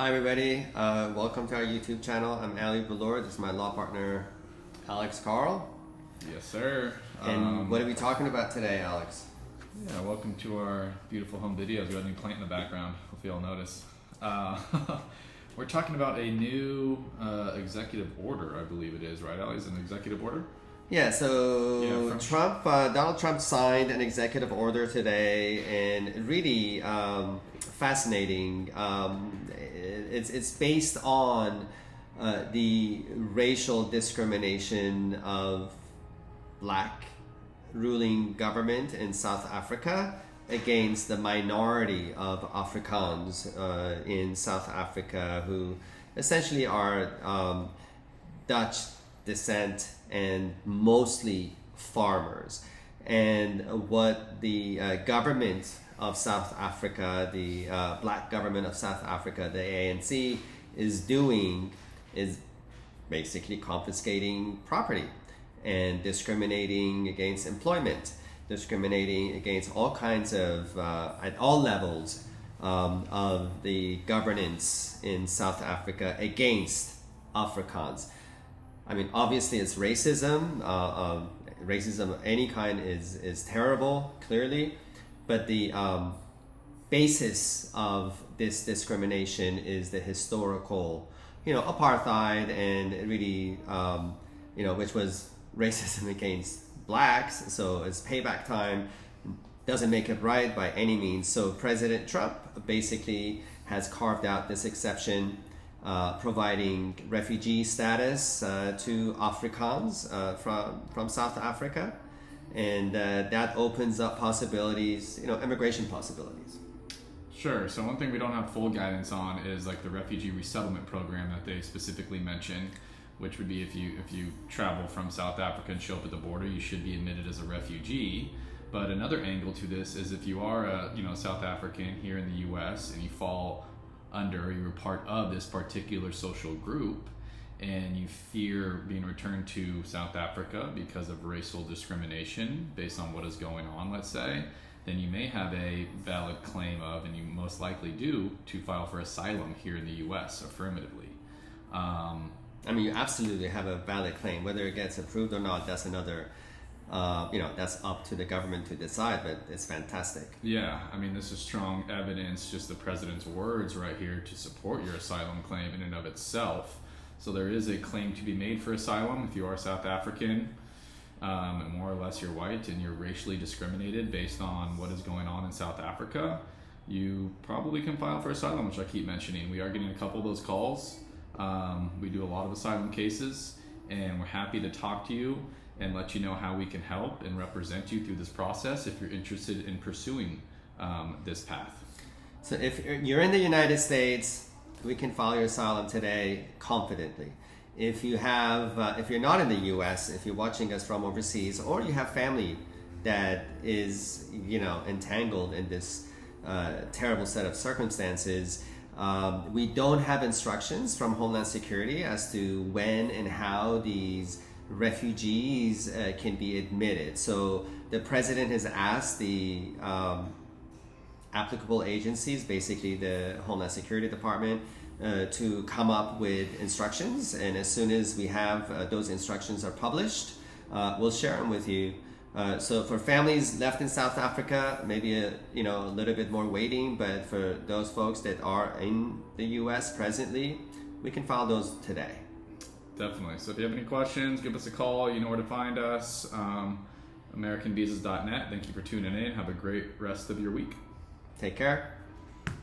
Hi everybody, welcome to our YouTube channel. I'm Ali Velour. This is my law partner, Alex Carl. Yes, sir. And what are we talking about today, Alex? Yeah, welcome to our beautiful home videos. We got a new plant in the background. Hope you all notice. We're talking about a new executive order, I believe it is, right, Ali? Is it an executive order? Yeah, so Donald Trump signed an executive order today, and really fascinating. It's based on the racial discrimination of black ruling government in South Africa against the minority of Afrikaners in South Africa, who essentially are Dutch descent and mostly farmers. And what the government of South Africa, the black government of South Africa, the ANC, is doing is basically confiscating property and discriminating against employment, discriminating against all kinds of, at all levels of the governance in South Africa against Afrikaans. I mean, obviously it's racism. Racism of any kind is terrible, clearly, but the basis of this discrimination is the historical, apartheid, and really, which was racism against blacks. So it's payback time. Doesn't make it right by any means. So President Trump basically has carved out this exception, providing refugee status to Afrikaans from South Africa, and that opens up possibilities, immigration possibilities. Sure. So one thing we don't have full guidance on is like the refugee resettlement program that they specifically mention, which would be if you travel from South Africa and show up at the border, you should be admitted as a refugee. But another angle to this is if you are a South African here in the U.S. and you fall under, you're part of this particular social group, and you fear being returned to South Africa because of racial discrimination based on what is going on, let's say, then you may have a valid claim of, and you most likely do, to file for asylum here in the U.S. affirmatively. I mean, you absolutely have a valid claim. Whether it gets approved or not, that's another, that's up to the government to decide, but it's fantastic. Yeah, I mean, this is strong evidence, just the president's words right here, to support your asylum claim in and of itself. So there is a claim to be made for asylum if you are South African, and more or less you're white and you're racially discriminated based on what is going on in South Africa. You probably can file for asylum, which I keep mentioning. We are getting a couple of those calls. We do a lot of asylum cases, and we're happy to talk to you and let you know how we can help and represent you through this process if you're interested in pursuing this path. So if you're in the United States, we can file your asylum today confidently. If you have, if you're not in the U.S., if you're watching us from overseas, or you have family that is, entangled in this terrible set of circumstances, we don't have instructions from Homeland Security as to when and how these refugees can be admitted. So the president has asked the applicable agencies, basically the Homeland Security Department, to come up with instructions, and as soon as we have those instructions are published, we'll share them with you. So for families left in South Africa, maybe a little bit more waiting, but for those folks that are in the U.S. presently, we can file those today. Definitely. So if you have any questions, give us a call. You know where to find us. AmericanVisas.net. Thank you for tuning in. Have a great rest of your week. Take care.